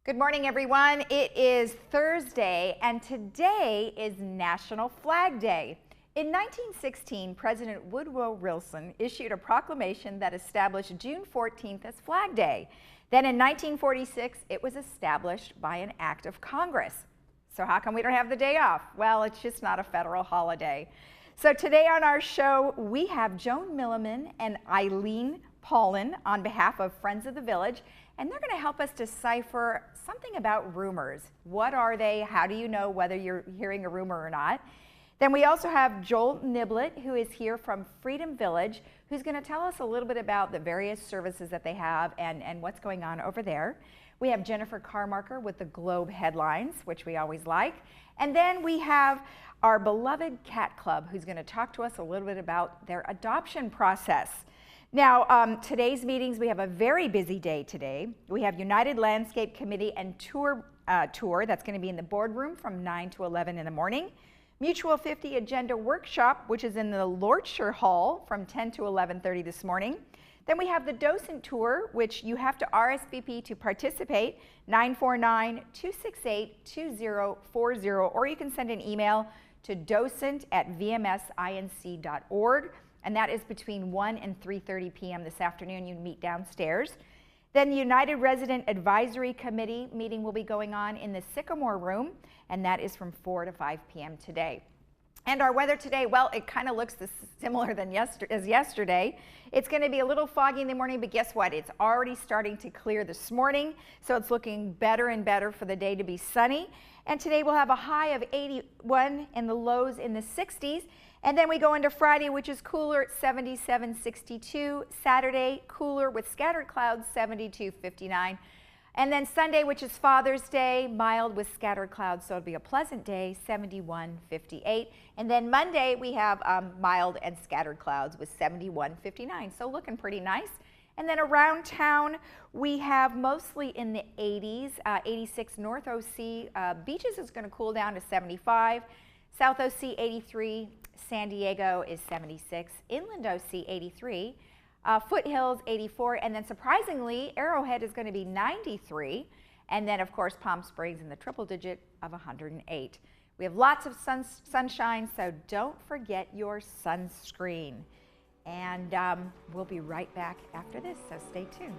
Good morning, everyone. It is Thursday, and today is National Flag Day. In 1916, President Woodrow Wilson issued a proclamation that established June 14th as Flag Day. Then in 1946, it was established by an act of Congress. So how come we don't have the day off? Well, it's just not a federal holiday. So today on our show, we have Joan Milliman and Eileen Paulin on behalf of Friends of the Village, and they're going to help us decipher something about rumors. What are they? How do you know whether you're hearing a rumor or not? Then we also have Joel Niblett, who is here from Freedom Village, who's going to tell us a little bit about the various services that they have and what's going on over there. We have Jennifer Carmarker with the Globe headlines, which we always like. And then we have our beloved Cat Club, who's going to talk to us a little bit about their adoption process. Now, today's meetings, we have a very busy day today. We have United Landscape Committee and tour that's going to be in the boardroom from 9 to 11 in the morning. Mutual 50 Agenda Workshop, which is in the Lordshire Hall from 10 to 11:30 this morning. Then we have the Docent Tour, which you have to RSVP to participate, 949-268-2040, or you can send an email to docent@vmsinc.org. And that is between 1 and 3:30 p.m. this afternoon. You meet downstairs. Then the United Resident Advisory Committee meeting will be going on in the Sycamore Room, and that is from 4 to 5 p.m. today. And our weather today, well, it kind of looks similar as yesterday. It's going to be a little foggy in the morning, but guess what? It's already starting to clear this morning, so it's looking better and better for the day to be sunny. And today we'll have a high of 81 and the lows in the 60s. And then we go into Friday, which is cooler at 77, 62. Saturday, cooler with scattered clouds, 72, 59. And then Sunday, which is Father's Day, mild with scattered clouds, so it'll be a pleasant day, 71, 58. And then Monday, we have mild and scattered clouds with 71, 59. So looking pretty nice. And then around town, we have mostly in the 80s, 86 North OC. Beaches is going to cool down to 75. South OC 83, San Diego is 76, Inland OC 83, Foothills 84, and then surprisingly, Arrowhead is going to be 93, and then of course Palm Springs in the triple digit of 108. We have lots of sunshine, so don't forget your sunscreen. And we'll be right back after this, so stay tuned.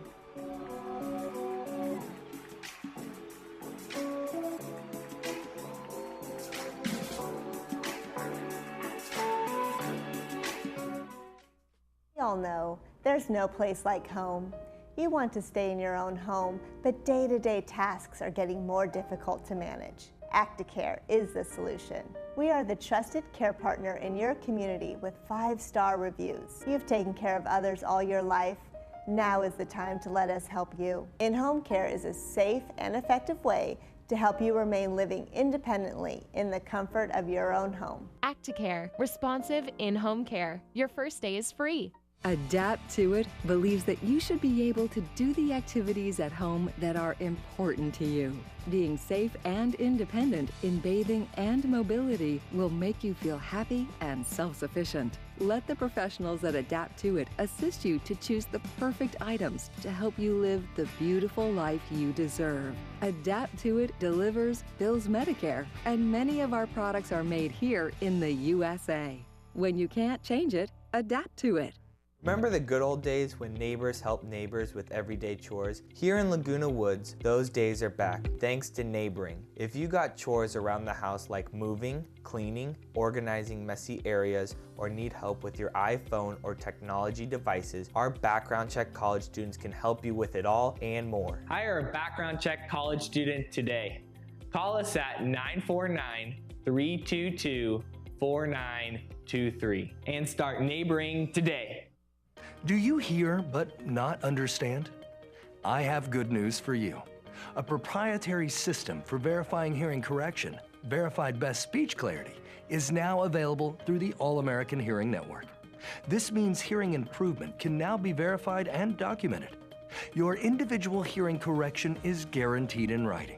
We all know there's no place like home. You want to stay in your own home, but day-to-day tasks are getting more difficult to manage. Acticare is the solution. We are the trusted care partner in your community with 5-star reviews. You've taken care of others all your life. Now is the time to let us help you. In-home care is a safe and effective way to help you remain living independently in the comfort of your own home. Acticare, responsive in-home care. Your first day is free. Adapt to It believes that you should be able to do the activities at home that are important to you. Being safe and independent in bathing and mobility will make you feel happy and self-sufficient. Let the professionals at Adapt to It assist you to choose the perfect items to help you live the beautiful life you deserve. Adapt to It delivers, bills Medicare, and many of our products are made here in the USA. When you can't change it, adapt to it. Remember the good old days when neighbors helped neighbors with everyday chores? Here in Laguna Woods, those days are back, thanks to Neighboring. If you got chores around the house like moving, cleaning, organizing messy areas, or need help with your iPhone or technology devices, our Background Check College students can help you with it all and more. Hire a Background Check College student today. Call us at 949-322-4923 and start Neighboring today. Do you hear but not understand? I have good news for you. A proprietary system for verifying hearing correction, Verified Best Speech Clarity, is now available through the All-American Hearing Network. This means hearing improvement can now be verified and documented. Your individual hearing correction is guaranteed in writing.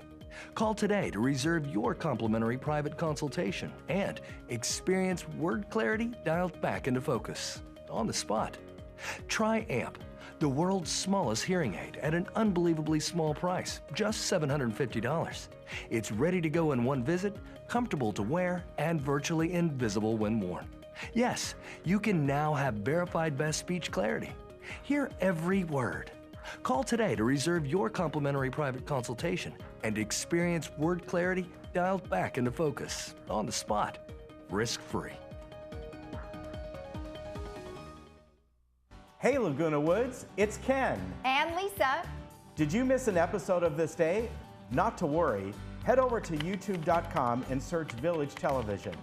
Call today to reserve your complimentary private consultation and experience word clarity dialed back into focus on the spot. Try AMP, The world's smallest hearing aid at an unbelievably small price, just $750. It's ready to go in one visit, comfortable to wear, and virtually invisible when worn. Yes, you can now have verified best speech clarity. Hear every word. Call today to reserve your complimentary private consultation and experience word clarity dialed back into focus, on the spot, risk-free. Hey Laguna Woods, it's Ken. And Lisa. Did you miss an episode of This Day? Not to worry. Head over to youtube.com and search Village Television.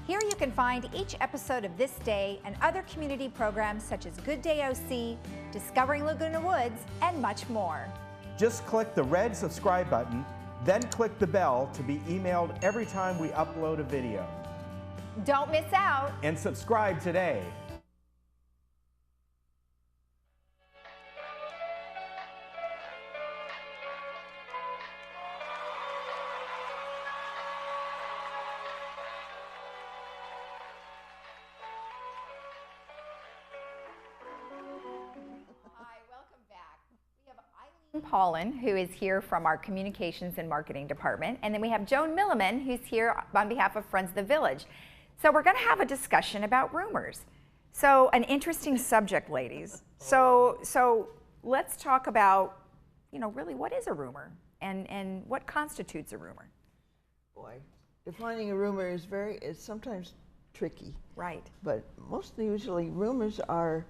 Here you can find each episode of This Day and other community programs such as Good Day OC, Discovering Laguna Woods, and much more. Just click the red subscribe button, then click the bell to be emailed every time we upload a video. Don't miss out. And subscribe today. Paulin, who is here from our Communications and Marketing Department, and then we have Joan Milliman, who's here on behalf of Friends of the Village. So we're going to have a discussion about rumors. So an interesting subject, ladies. So let's talk about, really what is a rumor and what constitutes a rumor? Boy, defining a rumor is sometimes tricky. Right. But usually rumors are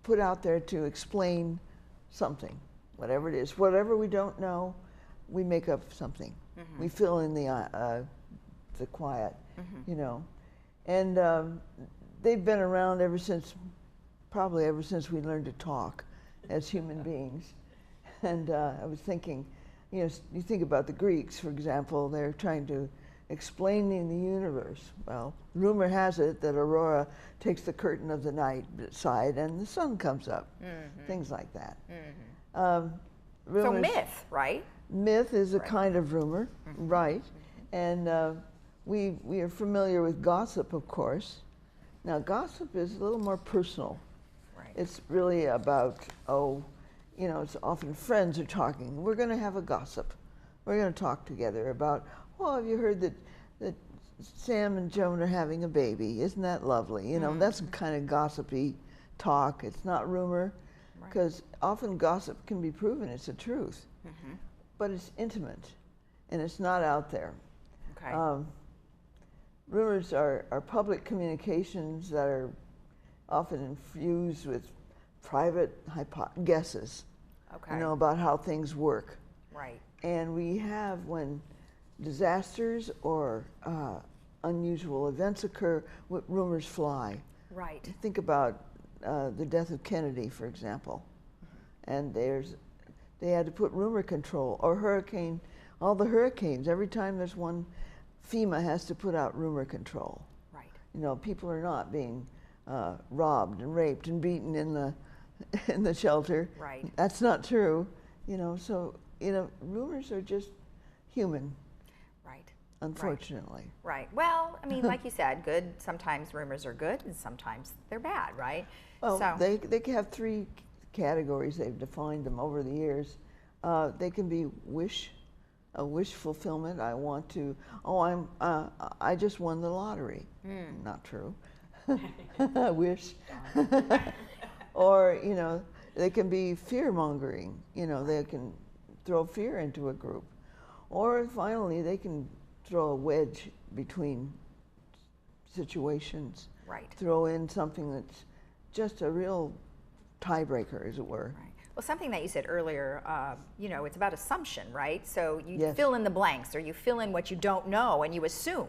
put out there to explain something, whatever it is. Whatever we don't know, we make up something. Mm-hmm. We fill in the quiet, mm-hmm. And they've been around probably ever since we learned to talk as human beings. And I was thinking, you think about the Greeks, for example, they're trying to explain the universe. Well, rumor has it that Aurora takes the curtain of the night side and the sun comes up, mm-hmm. things like that. Mm-hmm. So myth, right? Myth is a kind of rumor, mm-hmm. right? And we are familiar with gossip, of course. Now, gossip is a little more personal. Right. It's really about, it's often friends are talking. We're going to have a gossip. We're going to talk together about, have you heard that Sam and Joan are having a baby? Isn't that lovely? Mm-hmm. That's kind of gossipy talk. It's not rumor, because often gossip can be proven it's the truth, mm-hmm. but it's intimate, and it's not out there. Okay. Rumors are public communications that are often infused with private guesses, about how things work. Right. And we have, when disasters or unusual events occur, rumors fly. Right. Think about the death of Kennedy, for example. Mm-hmm. And they had to put rumor control, or all the hurricanes. Every time there's one, FEMA has to put out rumor control. Right. People are not being robbed and raped and beaten in the shelter. Right. That's not true. So rumors are just human. Right. Unfortunately. Right. Well, like you said, sometimes rumors are good and sometimes they're bad, right? Well, they have three categories. They've defined them over the years. They can be a wish fulfillment. I just won the lottery. Not true. I wish. Or, they can be fear-mongering. They can throw fear into a group. Or finally, they can throw a wedge between situations. Right. Throw in something that's just a real tiebreaker, as it were. Right. Well, something that you said earlier, it's about assumption, right? So you Yes. fill in the blanks, or you fill in what you don't know and you assume.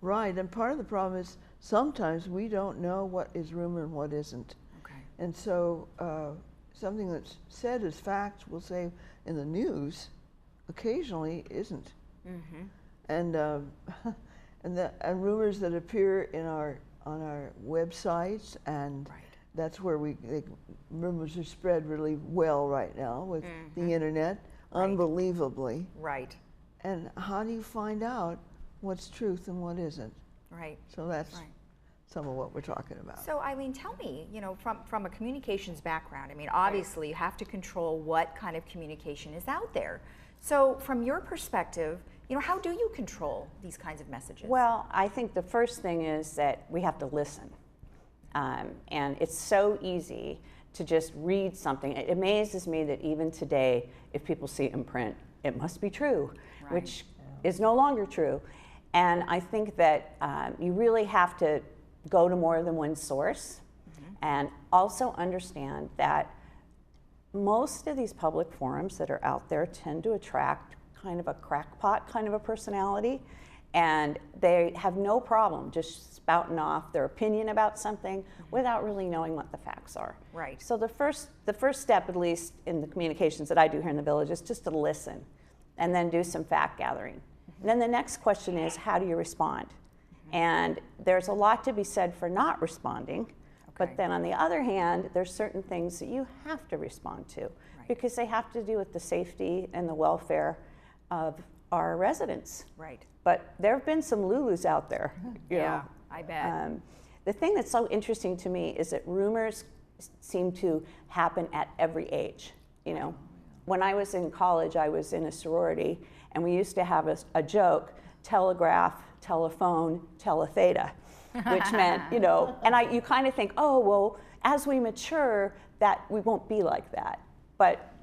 Right, and part of the problem is sometimes we don't know what is rumor and what isn't. Okay. And so something that's said as facts, we'll say in the news, occasionally isn't. Mm-hmm. And rumors that appear on our websites, and right. that's where rumors are spread really well right now with mm-hmm. the internet, right. unbelievably. Right. And how do you find out what's truth and what isn't? Right. So that's right. some of what we're talking about. So Eileen, tell me, from a communications background, I mean, obviously you have to control what kind of communication is out there. So from your perspective, how do you control these kinds of messages? Well, I think the first thing is that we have to listen. And it's so easy to just read something. It amazes me that even today, if people see it in print, it must be true, which is no longer true. And I think that you really have to go to more than one source, and also understand that most of these public forums that are out there tend to attract kind of a crackpot kind of a personality, and they have no problem just spouting off their opinion about something without really knowing what the facts are. Right. So the first step, at least in the communications that I do here in the village, is just to listen and then do some fact gathering. And then the next question is, how do you respond? And there's a lot to be said for not responding, but then on the other hand, there's certain things that you have to respond to because they have to do with the safety and the welfare of our residents. Right. But there have been some Lulus out there. You know. I bet. The thing that's so interesting to me is that rumors seem to happen at every age. When I was in college, I was in a sorority, and we used to have a joke: telegraph, telephone, teletheta, which meant, and you kind of think, oh, well, as we mature, that we won't be like that. But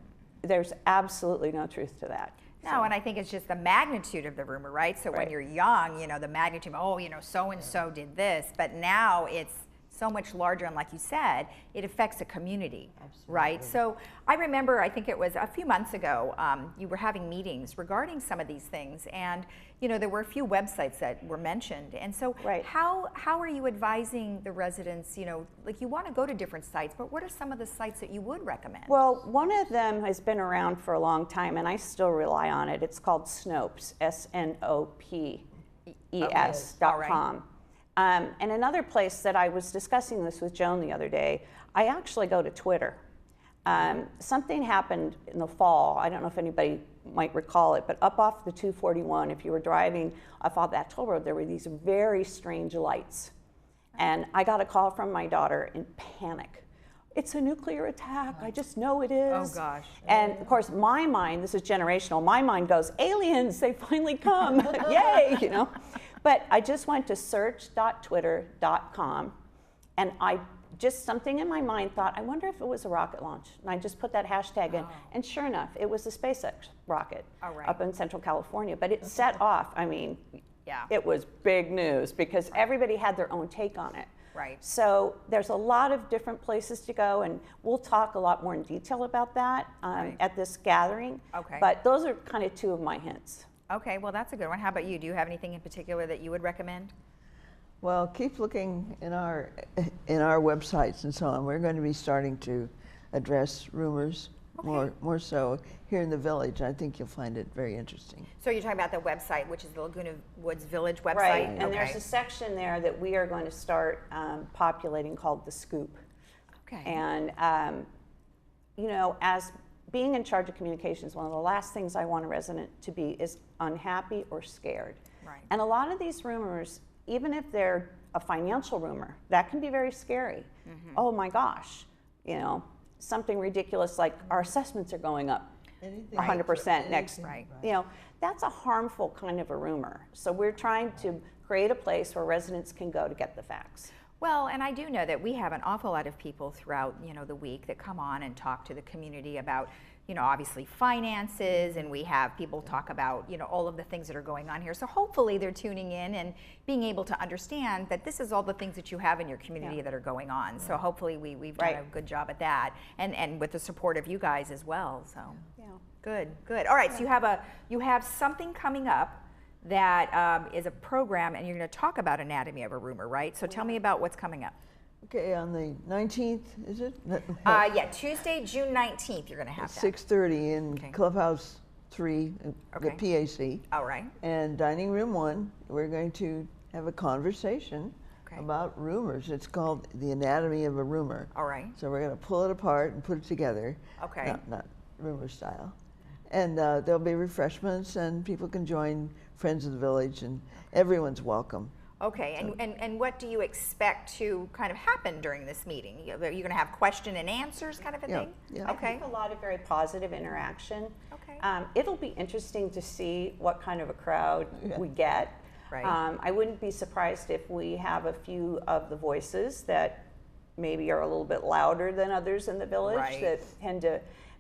there's absolutely no truth to that. No, and I think it's just the magnitude of the rumor, right? So when you're young, the magnitude, so-and-so did this, but now it's so much larger, and like you said, it affects a community, right? So I remember, I think it was a few months ago, you were having meetings regarding some of these things, and there were a few websites that were mentioned, and so how are you advising the residents, like you want to go to different sites, but what are some of the sites that you would recommend? Well, one of them has been around for a long time, and I still rely on it. It's called Snopes, SNOPES.com. And another place that I was discussing this with Joan the other day, I actually go to Twitter. Something happened in the fall, I don't know if anybody might recall it, but up off the 241, if you were driving off of that toll road, there were these very strange lights. And I got a call from my daughter in panic. It's a nuclear attack, I just know it is. Oh gosh. And of course, my mind, this is generational, my mind goes, aliens, they finally come, yay, But I just went to search.twitter.com, and something in my mind thought, I wonder if it was a rocket launch. And I just put that hashtag in, and sure enough, it was a SpaceX rocket up in Central California. But it set off, it was big news because everybody had their own take on it. Right. So there's a lot of different places to go, and we'll talk a lot more in detail about that at this gathering. Okay. But those are kind of two of my hints. Okay, well, that's a good one. How about you? Do you have anything in particular that you would recommend? Well, keep looking in our websites and so on. We're going to be starting to address rumors more so here in the village. I think you'll find it very interesting. So you're talking about the website, which is the Laguna Woods Village website? Right, and there's a section there that we are going to start populating called The Scoop. Okay. And, as being in charge of communications, one of the last things I want a resident to be is unhappy or scared. Right. And a lot of these rumors, even if they're a financial rumor, that can be very scary. Oh my gosh, something ridiculous like our assessments are going up 100% next. That's a harmful kind of a rumor. So we're trying to create a place where residents can go to get the facts. Well, and I do know that we have an awful lot of people throughout, the week that come on and talk to the community about, obviously finances, and we have people talk about, all of the things that are going on here. So hopefully they're tuning in and being able to understand that this is all the things that you have in your community that are going on. So hopefully we've done a good job at that, and with the support of you guys as well. So good. All right, so you have something coming up that is a program, and you're going to talk about Anatomy of a Rumor, right? So tell me about what's coming up. Okay, on the 19th, is it? Tuesday, June 19th, you're going to have that. 6:30 in Clubhouse 3, the PAC. All right. And Dining Room 1, we're going to have a conversation about rumors. It's called The Anatomy of a Rumor. All right. So we're going to pull it apart and put it together. Okay. Not rumor style. And there'll be refreshments, and people can join Friends of the Village, and everyone's welcome. Okay, and what do you expect to kind of happen during this meeting? Are you going to have question and answers kind of a thing? I think a lot of very positive interaction. Okay. It'll be interesting to see what kind of a crowd we get. Right. I wouldn't be surprised if we have a few of the voices that maybe are a little bit louder than others in the village that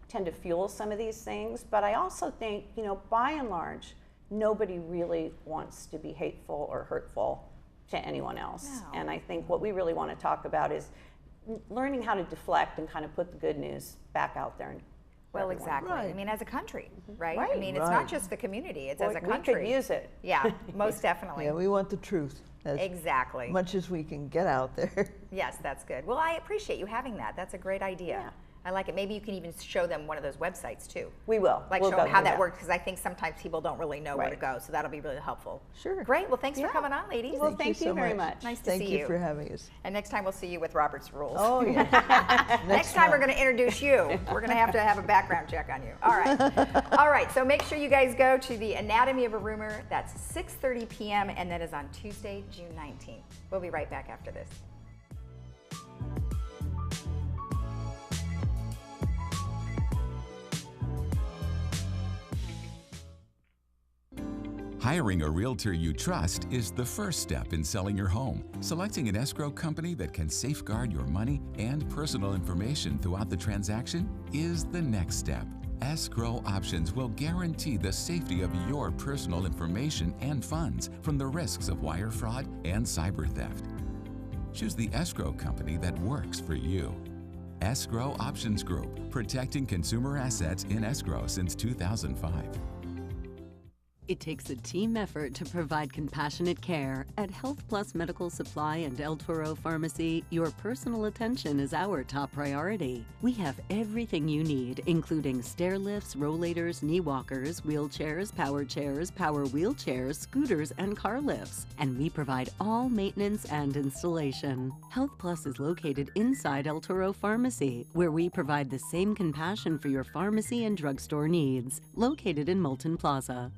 tend to fuel some of these things. But I also think, you know, by and large, nobody really wants to be hateful or hurtful to anyone else. No. And I think what we really want to talk about is learning how to deflect and kind of put the good news back out there. Well, exactly. I mean, as a country, right? Right. I mean, it's not just the community, it's Well, as a country. we could use it. Yeah, most definitely. Yeah, we want the truth as Exactly. much as we can get out there. Yes, that's good. Well, I appreciate you having that. That's a great idea. Yeah. I like it. Maybe you can even show them one of those websites too. We will. Like We'll show go them how through that works, because I think sometimes people don't really know where to go. So that'll be really helpful. Sure. Great. Well, thanks for coming on, ladies. Well, thank you so very much. Nice to Thank see you you. for having us. And next time we'll see you with Robert's Rules. Oh, yeah. Next time we're going to introduce you. We're going to have a background check on you. All right. All right. So make sure you guys go to the Anatomy of a Rumor. That's 6:30 p.m. and that is on Tuesday, June 19th. We'll be right back after this. Hiring a realtor you trust is the first step in selling your home. Selecting an escrow company that can safeguard your money and personal information throughout the transaction is the next step. Escrow Options will guarantee the safety of your personal information and funds from the risks of wire fraud and cyber theft. Choose the escrow company that works for you. Escrow Options Group, protecting consumer assets in escrow since 2005. It takes a team effort to provide compassionate care. At Health Plus Medical Supply and El Toro Pharmacy, your personal attention is our top priority. We have everything you need, including stair lifts, rollators, knee walkers, wheelchairs, power wheelchairs, scooters, and car lifts. And we provide all maintenance and installation. Health Plus is located inside El Toro Pharmacy, where we provide the same compassion for your pharmacy and drugstore needs. Located in Moulton Plaza.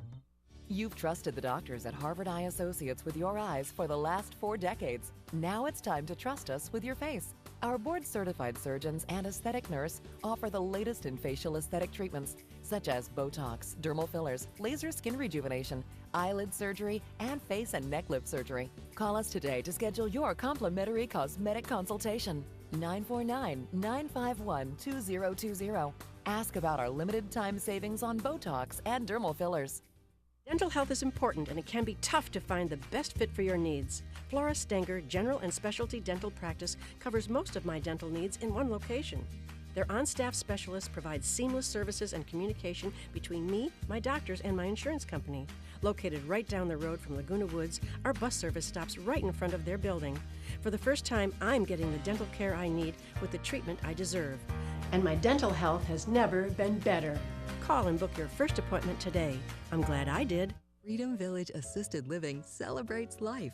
You've trusted the doctors at Harvard Eye Associates with your eyes for the last 4 decades. Now it's time to trust us with your face. Our board-certified surgeons and aesthetic nurse offer the latest in facial aesthetic treatments, such as Botox, dermal fillers, laser skin rejuvenation, eyelid surgery, and face and neck lip surgery. Call us today to schedule your complimentary cosmetic consultation. 949-951-2020. Ask about our limited time savings on Botox and dermal fillers. Dental health is important, and it can be tough to find the best fit for your needs. Flora Stenger General and Specialty Dental Practice covers most of my dental needs in one location. Their on-staff specialists provide seamless services and communication between me, my doctors, and my insurance company. Located right down the road from Laguna Woods, our bus service stops right in front of their building. For the first time, I'm getting the dental care I need with the treatment I deserve. And my dental health has never been better. Call and book your first appointment today. I'm glad I did. Freedom Village Assisted Living celebrates life.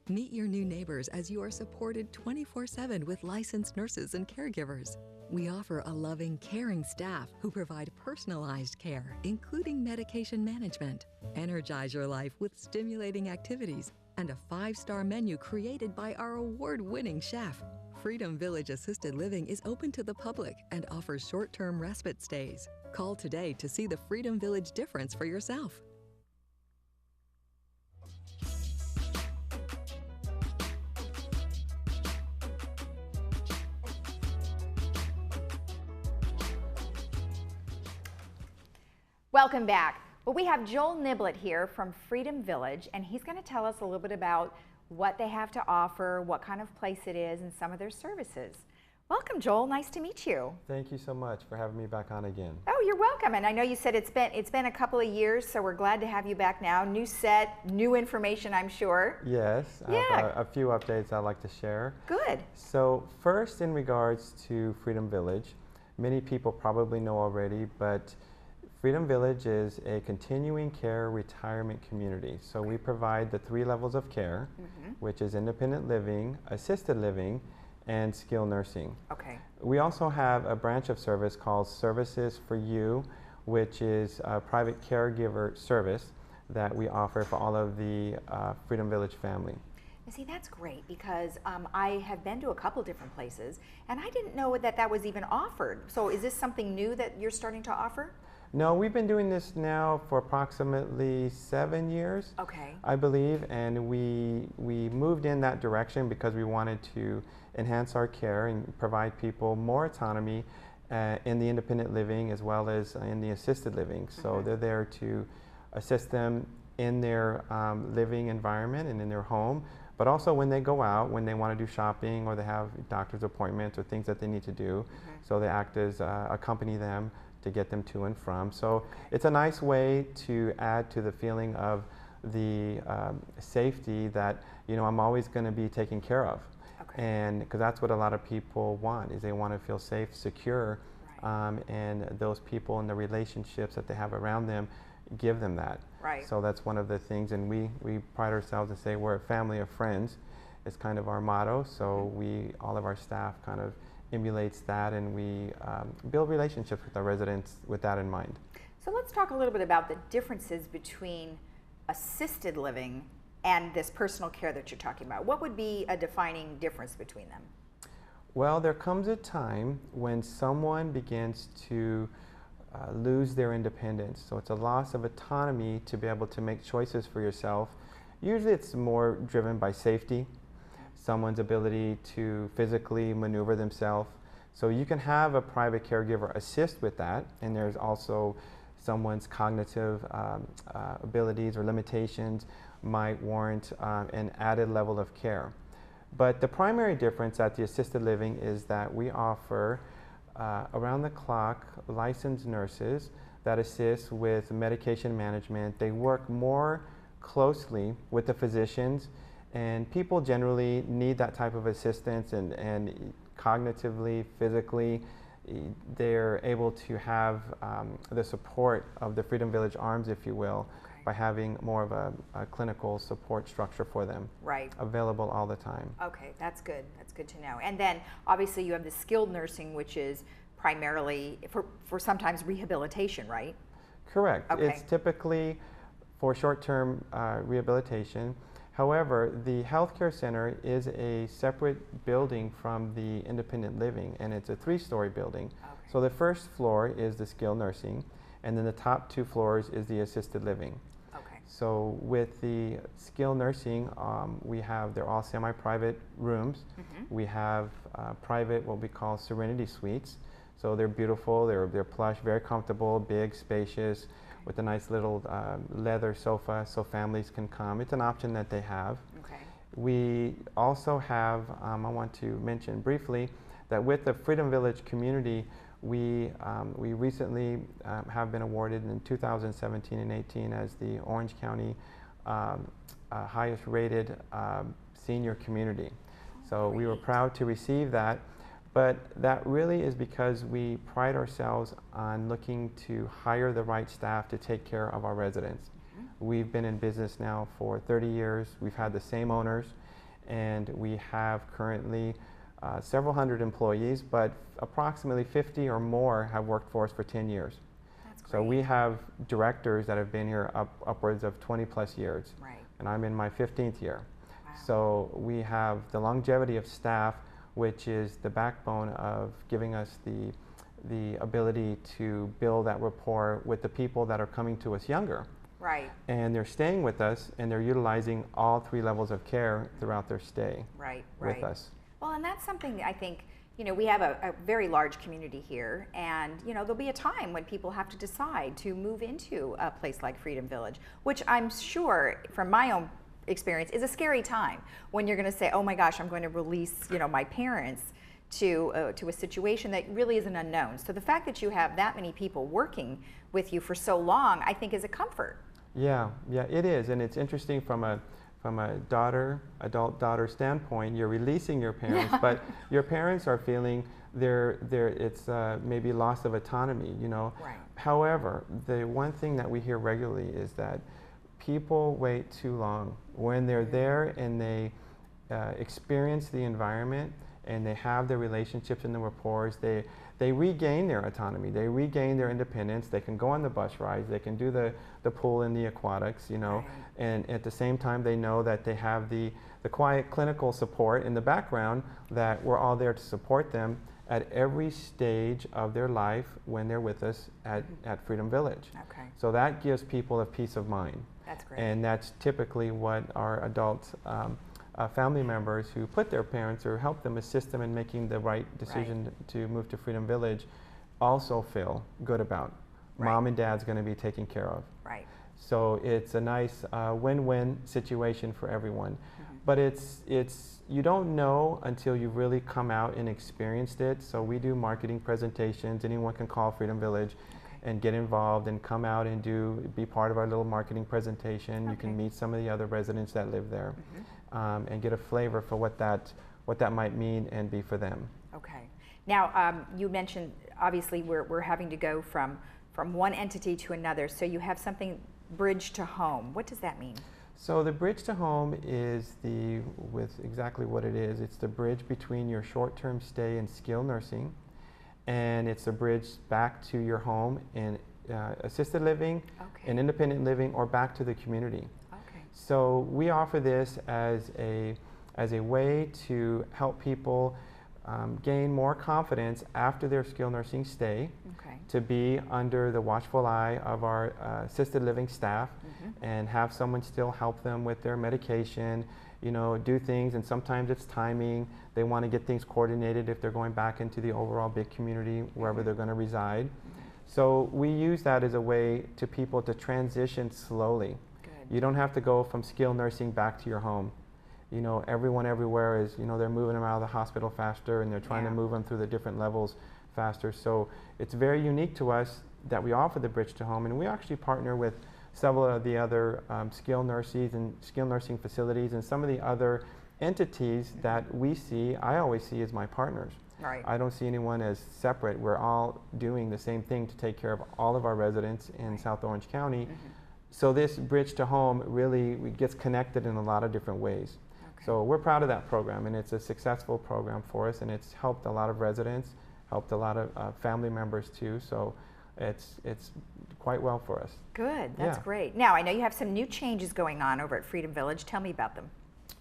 Meet your new neighbors as you are supported 24/7 with licensed nurses and caregivers. We offer a loving, caring staff who provide personalized care, including medication management. Energize your life with stimulating activities and a 5-star menu created by our award-winning chef. Freedom Village Assisted Living is open to the public and offers short-term respite stays. Call today to see the Freedom Village difference for yourself. Welcome back. Well, we have Joel Niblett here from Freedom Village, and he's going to tell us a little bit about what they have to offer, what kind of place it is, and some of their services. Welcome, Joel. Nice to meet you. Thank you so much for having me back on again. Oh, you're welcome. And I know you said it's been a couple of years, so we're glad to have you back now. New set, new information, I'm sure. Yes, I have a few updates I'd like to share. Good. So first, in regards to Freedom Village, many people probably know already, but Freedom Village is a continuing care retirement community. So we provide the 3 levels of care, which is independent living, assisted living, and skilled nursing. Okay. We also have a branch of service called Services for You, which is a private caregiver service that we offer for all of the Freedom Village family. And see, that's great because I have been to a couple different places and I didn't know that that was even offered. So is this something new that you're starting to offer? No, we've been doing this now for approximately 7 years, Okay. I believe, and we moved in that direction because we wanted to enhance our care and provide people more autonomy in the independent living as well as in the assisted living. So they're there to assist them in their living environment and in their home, but also when they go out, when they want to do shopping or they have doctor's appointments or things that they need to do, so they act as accompany them to get them to and from. So it's a nice way to add to the feeling of the safety that, you know, I'm always going to be taken care of. And because that's what a lot of people want, is they want to feel safe, secure, and those people and the relationships that they have around them give them that. Right. So that's one of the things, and we pride ourselves and say we're a family of friends. It's kind of our motto. So all of our staff kind of emulates that, and we build relationships with our residents with that in mind. So let's talk a little bit about the differences between assisted living and this personal care that you're talking about. What would be a defining difference between them? Well, there comes a time when someone begins to lose their independence. So it's a loss of autonomy to be able to make choices for yourself. Usually it's more driven by safety, someone's ability to physically maneuver themselves. So you can have a private caregiver assist with that, and there's also someone's cognitive abilities or limitations might warrant an added level of care. But the primary difference at the assisted living is that we offer around-the-clock licensed nurses that assist with medication management. They work more closely with the physicians, and people generally need that type of assistance, and cognitively, physically, they're able to have the support of the Freedom Village arms, if you will, by having more of a clinical support structure for them. Right. Available all the time. Okay, that's good. That's good to know. And then obviously you have the skilled nursing, which is primarily for sometimes rehabilitation, right? Correct. Okay. It's typically for short-term rehabilitation. However, the healthcare center is a separate building from the independent living, and it's a 3-story building. Okay. So the first floor is the skilled nursing, and then the top 2 floors is the assisted living. Okay. So with the skilled nursing, they're all semi-private rooms. We have private, what we call serenity suites. So they're beautiful, they're plush, very comfortable, big, spacious, with a nice little leather sofa so families can come. It's an option that they have. Okay. We also have, I want to mention briefly, that with the Freedom Village community, we recently have been awarded in 2017 and 18 as the Orange County highest rated senior community. So we were proud to receive that. But that really is because we pride ourselves on looking to hire the right staff to take care of our residents. We've been in business now for 30 years. We've had the same owners, and we have currently several hundred employees, but approximately 50 or more have worked for us for 10 years. That's great. So we have directors that have been here upwards of 20 plus years. Right. And I'm in my 15th year. Wow. So we have the longevity of staff, which is the backbone of giving us the ability to build that rapport with the people that are coming to us younger. Right. And they're staying with us, and they're utilizing all 3 levels of care throughout their stay with us. Well, and that's something I think, you know, we have a very large community here, and, you know, there'll be a time when people have to decide to move into a place like Freedom Village, which I'm sure, from my own experience, is a scary time when you're going to say, oh my gosh, I'm going to release, you know, my parents to a situation that really is an unknown. So the fact that you have that many people working with you for so long, I think is a comfort. Yeah, it is, and it's interesting from a adult daughter standpoint. You're releasing your parents, but your parents are feeling it's maybe loss of autonomy, you know. Right. However, the one thing that we hear regularly is that people wait too long. When they're there and they experience the environment and they have the relationships and the rapports, they they regain their autonomy, they regain their independence, they can go on the bus rides, they can do the pool and the aquatics, you know, and at the same time they know that they have the quiet clinical support in the background, that we're all there to support them at every stage of their life when they're with us at Freedom Village. Okay. So that gives people a peace of mind. That's great. And that's typically what our adult family members who put their parents or help them, assist them in making the right decision to move to Freedom Village, also feel good about. Mom and dad's going to be taken care of. Right. So it's a nice win-win situation for everyone. But it's you don't know until you really come out and experienced it. So we do marketing presentations. Anyone can call Freedom Village and get involved and come out and be part of our little marketing presentation. You can meet some of the other residents that live there and get a flavor for what that might mean and be for them. Okay. Now, you mentioned obviously we're having to go from one entity to another. So you have something bridge to home. What does that mean? So the bridge to home is with exactly what it is. It's the bridge between your short-term stay in skilled nursing, and it's a bridge back to your home in assisted living, in independent living, or back to the community. Okay. So we offer this as a way to help people gain more confidence after their skilled nursing stay, to be under the watchful eye of our assisted living staff and have someone still help them with their medication, you know, do things, and sometimes it's timing. They want to get things coordinated if they're going back into the overall big community, wherever they're going to reside. So we use that as a way to people to transition slowly. You don't have to go from skilled nursing back to your home. You know, everyone everywhere is, you know, they're moving them out of the hospital faster, and they're trying to move them through the different levels faster. So it's very unique to us that we offer the bridge to home, and we actually partner with several of the other skilled nurses and skilled nursing facilities and some of the other entities that I always see as my partners. Right. I don't see anyone as separate. We're all doing the same thing to take care of all of our residents in South Orange County. So this bridge to home really gets connected in a lot of different ways. So we're proud of that program, and it's a successful program for us, and it's helped a lot of residents, helped a lot of family members too. So it's quite well for us. Good, that's great. Now, I know you have some new changes going on over at Freedom Village. Tell me about them.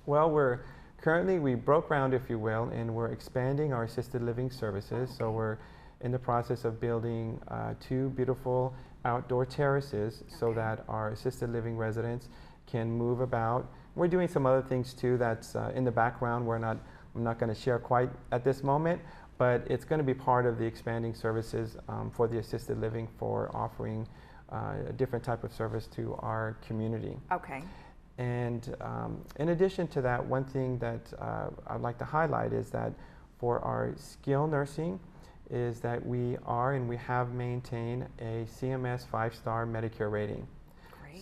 Well, we broke ground, if you will, and we're expanding our assisted living services. So we're in the process of building 2 beautiful outdoor terraces so that our assisted living residents can move about. We're doing some other things too that's in the background. I'm not going to share quite at this moment, but it's going to be part of the expanding services for the assisted living, for offering a different type of service to our community. Okay. And in addition to that, one thing that I'd like to highlight is that for our skilled nursing is that we have maintained a CMS 5-star Medicare rating.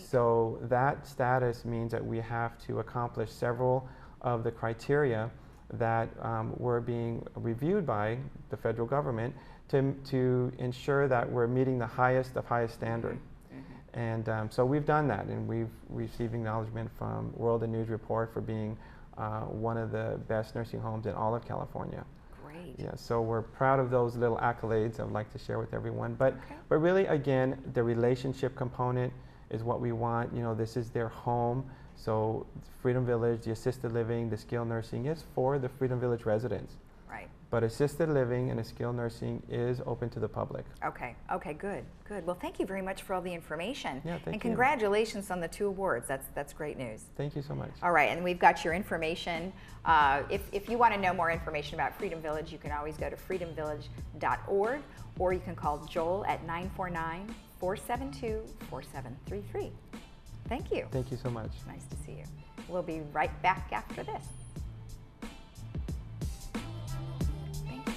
So that status means that we have to accomplish several of the criteria that were being reviewed by the federal government to ensure that we're meeting the highest of highest standard. And so we've done that, and we've received acknowledgement from World and News Report for being one of the best nursing homes in all of California. Great. Yeah, so we're proud of those little accolades I'd like to share with everyone. But really, again, the relationship component is what we want. You know, this is their home. So Freedom Village, the assisted living, the skilled nursing is for the Freedom Village residents. Right. But assisted living and skilled nursing is open to the public. Okay, good. Well, thank you very much for all the information. Yeah, thank you. And congratulations on the 2 awards. That's great news. Thank you so much. All right, and we've got your information. If you want to know more information about Freedom Village, you can always go to freedomvillage.org, or you can call Joel at 949-472-4733. Thank you. Thank you so much. Nice to see you. We'll be right back after this. Thank you.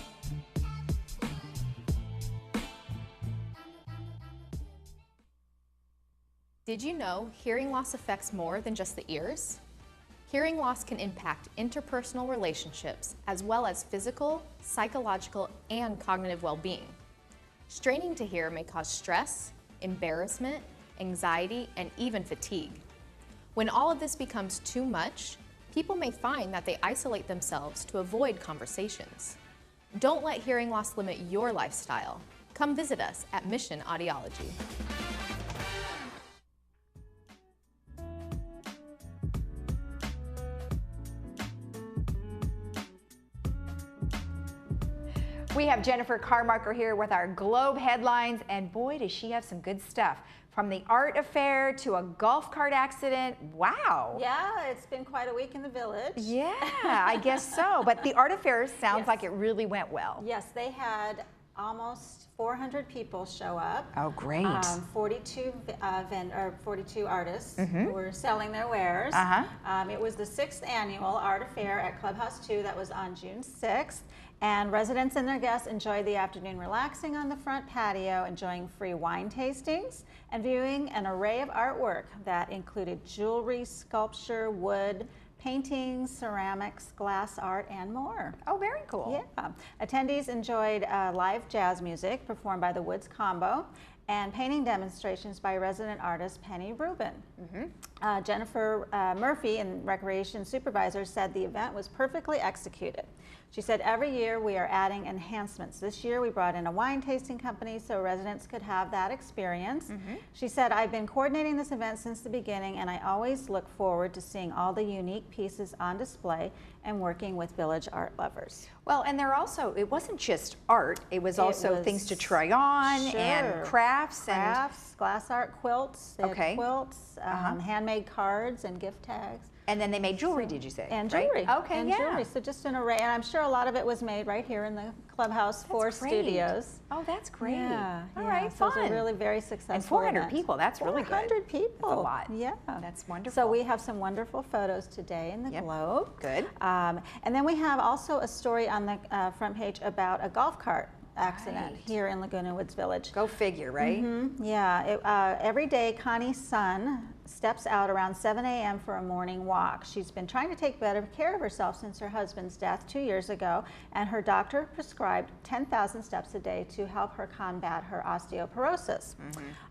Did you know hearing loss affects more than just the ears? Hearing loss can impact interpersonal relationships as well as physical, psychological, and cognitive well-being. Straining to hear may cause stress, embarrassment, anxiety, and even fatigue. When all of this becomes too much, people may find that they isolate themselves to avoid conversations. Don't let hearing loss limit your lifestyle. Come visit us at Mission Audiology. We have Jennifer Carmarker here with our Globe headlines, and boy, does she have some good stuff. From the art affair to a golf cart accident, wow. Yeah, it's been quite a week in the village. Yeah, I guess so. But the art affair sounds like it really went well. Yes, they had almost 400 people show up. Oh, great. 42 artists who were selling their wares. It was the 6th annual art affair at Clubhouse 2 that was on June 6th. And residents and their guests enjoyed the afternoon relaxing on the front patio, enjoying free wine tastings, and viewing an array of artwork that included jewelry, sculpture, wood, paintings, ceramics, glass art, and more. Oh, very cool. Yeah. Attendees enjoyed live jazz music performed by the Woods Combo and painting demonstrations by resident artist Penny Rubin. Jennifer Murphy, and Recreation Supervisor, said the event was perfectly executed. She said, every year we are adding enhancements. This year we brought in a wine tasting company so residents could have that experience. She said, I've been coordinating this event since the beginning, and I always look forward to seeing all the unique pieces on display and working with village art lovers. Well, and they're also, it wasn't just art, it was also things to try on and crafts. Glass art, quilts, they had quilts, handmade cards and gift tags. And then they made jewelry, did you say? And jewelry. Right? Okay, and jewelry. So just an array. And I'm sure a lot of it was made right here in the Clubhouse 4 studios. Oh, that's great. Yeah. All right, so fun. It was a really very successful And 400 event. people, that's really good. 400 people. That's a lot. Yeah. That's wonderful. So we have some wonderful photos today in the Globe. Good. And then we have also a story on the front page about a golf cart accident here in Laguna Woods Village. Go figure, right? Yeah. Every day, Connie's son steps out around 7 a.m. for a morning walk. She's been trying to take better care of herself since her husband's death 2 years ago, and her doctor prescribed 10,000 steps a day to help her combat her osteoporosis.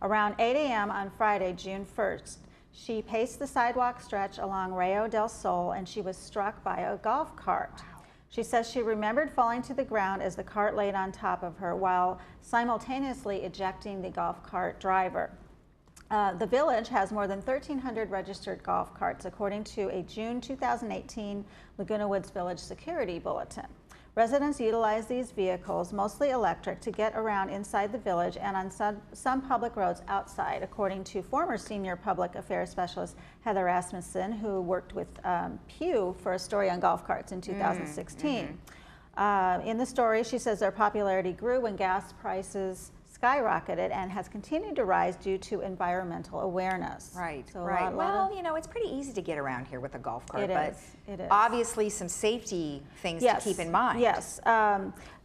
Around 8 a.m. on Friday, June 1st, she paced the sidewalk stretch along Rayo del Sol, and she was struck by a golf cart. She says she remembered falling to the ground as the cart laid on top of her while simultaneously ejecting the golf cart driver. The village has more than 1,300 registered golf carts, according to a June 2018 Laguna Woods Village Security Bulletin. Residents utilize these vehicles, mostly electric, to get around inside the village and on some public roads outside, according to former senior public affairs specialist Heather Rasmussen, who worked with Pew for a story on golf carts in 2016. In the story, she says their popularity grew when gas prices skyrocketed and has continued to rise due to environmental awareness. Right, So right. Well, you know, it's pretty easy to get around here with a golf cart, It is. obviously some safety things to keep in mind. Yes.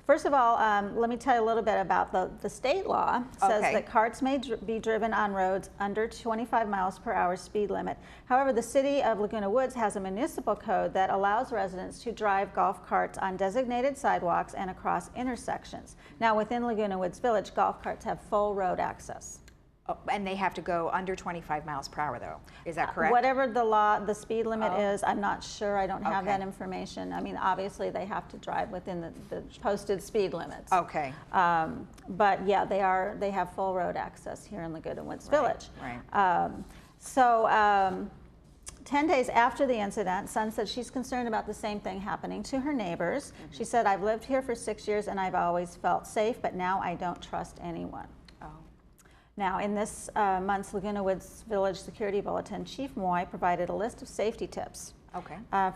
First of all, let me tell you a little bit about the state law. It says that carts may be driven on roads under 25 miles per hour speed limit. However, the city of Laguna Woods has a municipal code that allows residents to drive golf carts on designated sidewalks and across intersections. Now, within Laguna Woods Village, golf carts have full road access. Oh, and they have to go under 25 miles per hour, though. Is that correct? Whatever the speed limit is, I'm not sure. I don't have that information. I mean, obviously, they have to drive within the posted speed limits. Okay. But yeah, they have full road access here in Laguna Woods Village. Right. 10 days after the incident, Sun said she's concerned about the same thing happening to her neighbors. She said, I've lived here for 6 years and I've always felt safe, but now I don't trust anyone. Now, in this month's Laguna Woods Village Security Bulletin, Chief Moy provided a list of safety tips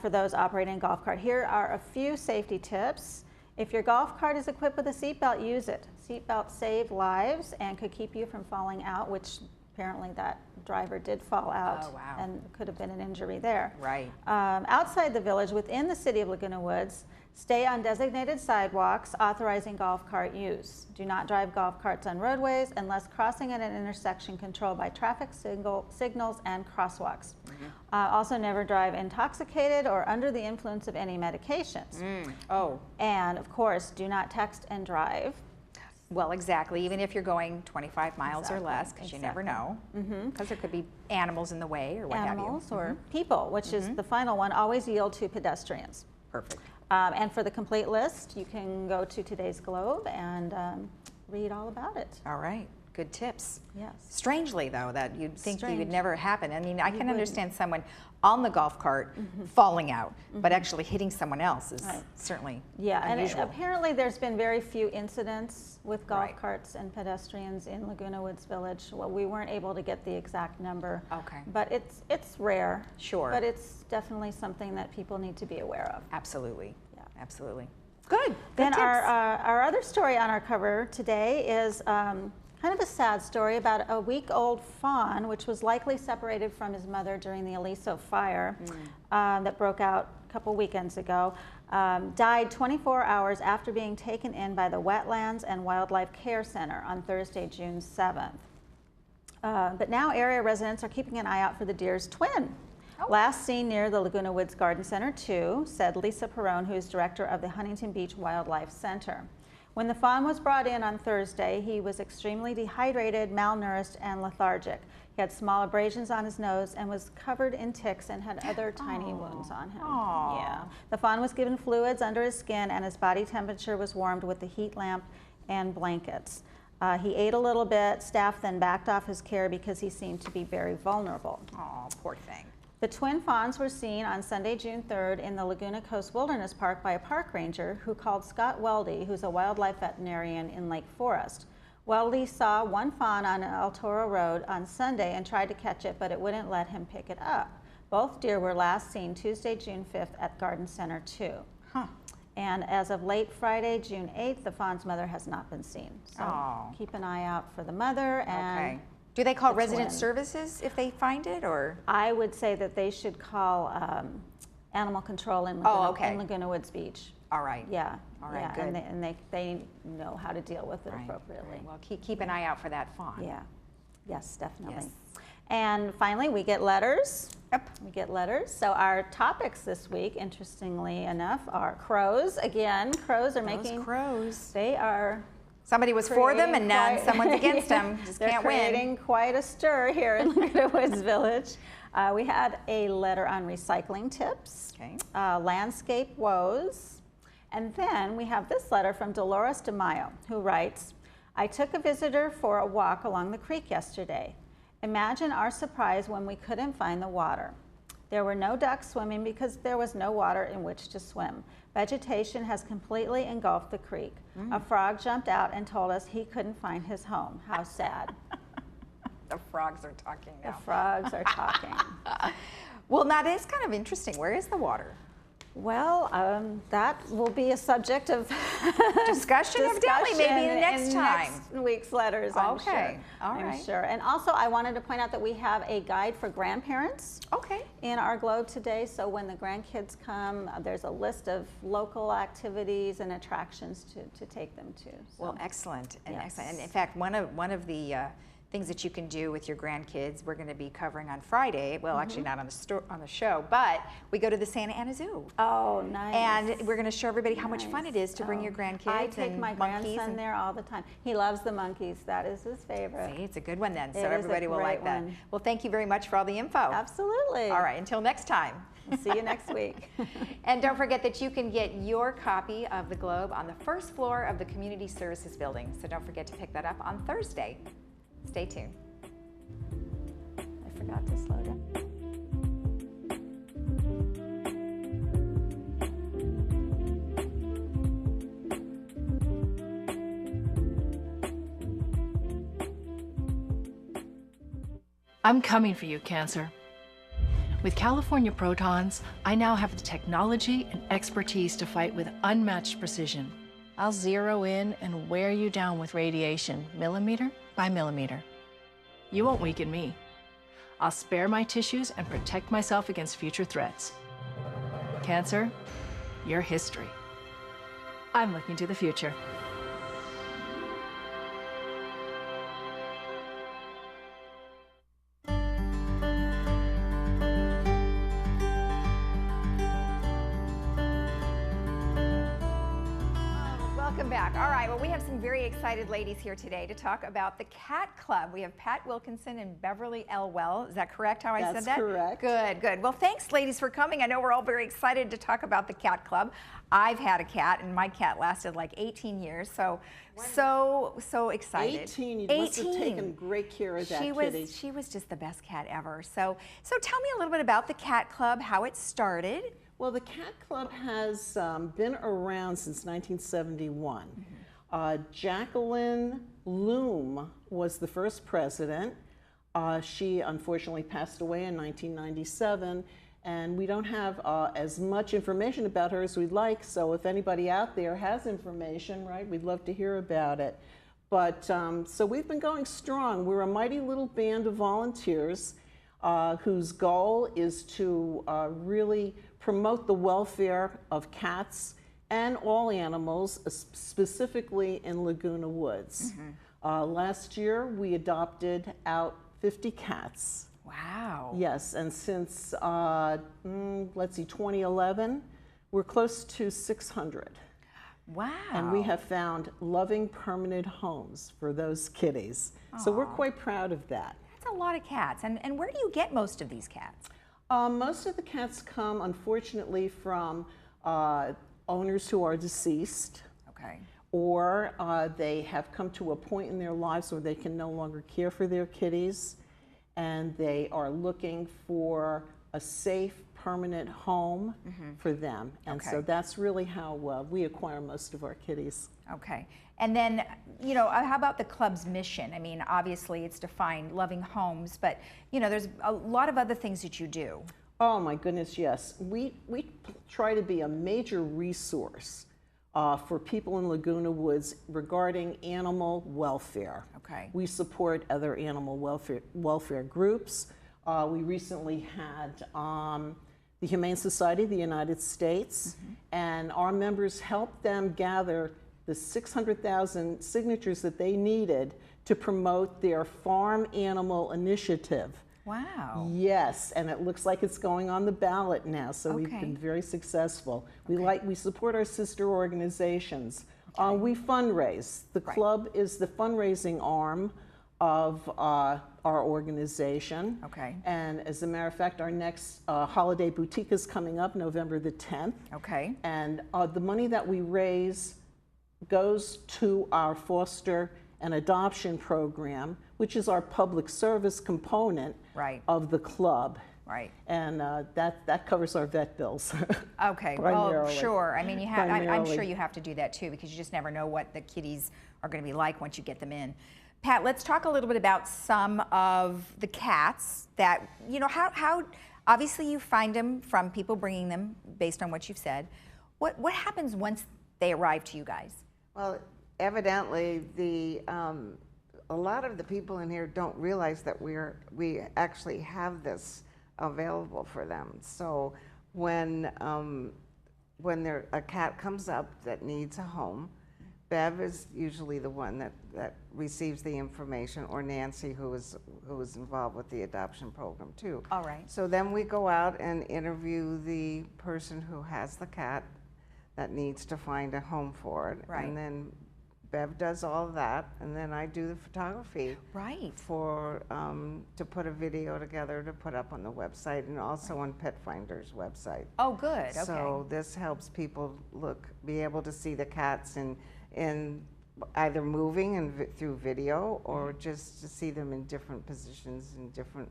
for those operating a golf cart. Here are a few safety tips. If your golf cart is equipped with a seatbelt, use it. Seatbelts save lives and could keep you from falling out, which apparently that driver did fall out and could have been an injury there. Right. Outside the village, within the city of Laguna Woods, stay on designated sidewalks authorizing golf cart use. Do not drive golf carts on roadways unless crossing at an intersection controlled by traffic signals and crosswalks. Also, never drive intoxicated or under the influence of any medications. And of course, do not text and drive. Well, exactly, even if you're going 25 miles or less, because you never know, because there could be animals in the way or what have you. Animals or people, which is the final one. Always yield to pedestrians. Perfect. And for the complete list, you can go to today's Globe and read all about it. All right. Good tips. Yes. Strangely, though, that you'd think you would Strange. never happen. I mean, I You can wouldn't. understand someone on the golf cart falling out, but actually hitting someone else is Right. certainly Yeah, and unusual. apparently there's been very few incidents with golf Right. carts and pedestrians in Laguna Woods Village. Well, we weren't able to get the exact number. Okay. But it's rare. Sure. But it's definitely something that people need to be aware of. Absolutely. Yeah. Absolutely. Good. Then Good tips. our other story on our cover today is kind of a sad story about a week-old fawn, which was likely separated from his mother during the Aliso fire that broke out a couple weekends ago. Died 24 hours after being taken in by the Wetlands and Wildlife Care Center on Thursday, June 7th. But now area residents are keeping an eye out for the deer's twin. Last seen near the Laguna Woods Garden Center 2, said Lisa Perrone, who is director of the Huntington Beach Wildlife Center. When the fawn was brought in on Thursday, he was extremely dehydrated, malnourished, and lethargic. He had small abrasions on his nose and was covered in ticks and had other tiny wounds on him. Yeah. The fawn was given fluids under his skin, and his body temperature was warmed with the heat lamp and blankets. He ate a little bit. Staff then backed off his care because he seemed to be very vulnerable. Oh, poor thing. The twin fawns were seen on Sunday, June 3rd in the Laguna Coast Wilderness Park by a park ranger who called Scott Weldy, who's a wildlife veterinarian in Lake Forest. Weldy saw one fawn on El Toro Road on Sunday and tried to catch it, but it wouldn't let him pick it up. Both deer were last seen Tuesday, June 5th at Garden Center 2. And as of late Friday, June 8th, the fawn's mother has not been seen. So keep an eye out for the mother and Okay. Do they call the resident twin. services if they find it, or? I would say that they should call animal control in Laguna, okay. in Laguna Woods Beach. All right. Yeah. All right, yeah, good. And they know how to deal with it Right, appropriately. right. Well, keep an eye out for that fawn. Yeah. Yes, definitely. Yes. And finally, we get letters. Yep. We get letters. So our topics this week, interestingly enough, are crows. Again, crows are Those making crows. They are. Somebody was for them, and now creating someone's quite- against them. Just They're can't win. creating quite a stir here in Laguna Woods Village. We had a letter on recycling tips, landscape woes, and then we have this letter from Dolores DeMaio, who writes, I took a visitor for a walk along the creek yesterday. Imagine our surprise when we couldn't find the water. There were no ducks swimming because there was no water in which to swim. Vegetation has completely engulfed the creek. A frog jumped out and told us he couldn't find his home. How sad. The frogs are talking now. The frogs are talking. Well, that is kind of interesting. Where is the water? Well, that will be a subject of discussion evidently, maybe the next in time. Next week's letters, I'm sure. Okay, all I'm right. sure. And also, I wanted to point out that we have a guide for grandparents. Okay. In our Globe today, so when the grandkids come, there's a list of local activities and attractions to take them to. So. Well, excellent, and Yes. excellent. And in fact, one of the things that you can do with your grandkids, we're going to be covering on Friday. Well, actually not on the show, but we go to the Santa Ana Zoo. Oh, nice. And we're going to show everybody how much fun it is to bring your grandkids I take and my monkeys. grandson there all the time. He loves the monkeys. That is his favorite. See, it's a good one then, so It is a everybody will like great that. one. Well, thank you very much for all the info. Absolutely. All right, until next time. See you next week. And don't forget that you can get your copy of the Globe on the first floor of the Community Services Building. So don't forget to pick that up on Thursday. Stay tuned. I forgot to slow down. I'm coming for you, Cancer. With California Protons, I now have the technology and expertise to fight with unmatched precision. I'll zero in and wear you down with radiation, millimeter by millimeter. You won't weaken me. I'll spare my tissues and protect myself against future threats. Cancer, you're history. I'm looking to the future. Welcome back. All right, well, we have some very excited ladies here today to talk about the Cat Club. We have Pat Wilkinson and Beverly Elwell. Is that correct how I said that? That's correct. Good, good. Well, thanks, ladies, for coming. I know we're all very excited to talk about the Cat Club. I've had a cat, and my cat lasted like 18 years, so excited. 18? You must have taken great care of that kitty. She was just the best cat ever. So tell me a little bit about the Cat Club, how it started. Well, the Cat Club has been around since 1971. Jacqueline Loom was the first president. She unfortunately passed away in 1997, and we don't have as much information about her as we'd like, so if anybody out there has information, right, we'd love to hear about it. But so we've been going strong. We're a mighty little band of volunteers whose goal is to really promote the welfare of cats and all animals, specifically in Laguna Woods. Last year, we adopted out 50 cats. Wow. Yes, and since, let's see, 2011, we're close to 600. Wow. And we have found loving permanent homes for those kitties. So we're quite proud of that. That's a lot of cats. And where do you get most of these cats? Most of the cats come, unfortunately, from owners who are deceased. Okay. Or they have come to a point in their lives where they can no longer care for their kitties, and they are looking for a safe, permanent home for them. And so that's really how we acquire most of our kitties. Okay. And then, you know, how about the club's mission? I mean, obviously it's to find loving homes, but, you know, there's a lot of other things that you do. Oh my goodness, yes. We try to be a major resource for people in Laguna Woods regarding animal welfare. Okay. We support other animal welfare groups. We recently had the Humane Society of the United States, and our members helped them gather the 600,000 signatures that they needed to promote their farm animal initiative. Wow. Yes, and it looks like it's going on the ballot now, so we've been very successful. We support our sister organizations. We fundraise. The club is the fundraising arm of our organization. Okay. And as a matter of fact, our next holiday boutique is coming up November the 10th. Okay. And the money that we raise goes to our foster and adoption program, which is our public service component of the club. Right. And that covers our vet bills. Okay. Well, sure. I mean, I'm sure you have to do that too, because you just never know what the kitties are going to be like once you get them in. Pat, let's talk a little bit about some of the cats that, you know, how obviously you find them from people bringing them based on what you've said. What happens once they arrive to you guys? Well, evidently, a lot of the people in here don't realize that we actually have this available for them. So when a cat comes up that needs a home, Bev is usually the one that receives the information, or Nancy, who is involved with the adoption program too. All right. So then we go out and interview the person who has the cat that needs to find a home for it. Right. And then Bev does all of that, and then I do the photography. Right. For to put a video together to put up on the website, and also on Pet Finder's website. Oh, good. Okay. So this helps people be able to see the cats in either moving and through video, or just to see them in different positions and different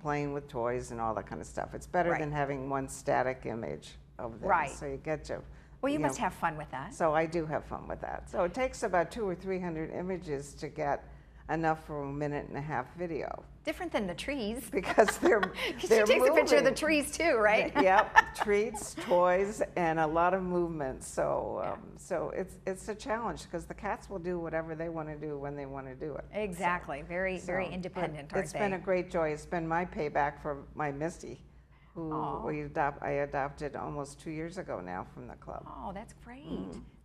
playing with toys and all that kind of stuff. It's better than having one static image of them. Right. So you get to. Well, you must have fun with that. So I do have fun with that. So it takes about 200 or 300 images to get enough for a 1.5-minute video. Different than the trees. Because they're she takes a picture of the trees too, right? Yep, treats, toys, and a lot of movement. So so it's a challenge, because the cats will do whatever they want to do when they want to do it. Exactly. So, very independent, aren't they? It's been a great joy. It's been my payback for my Misty, who I adopted almost 2 years ago now from the club. Oh, that's great.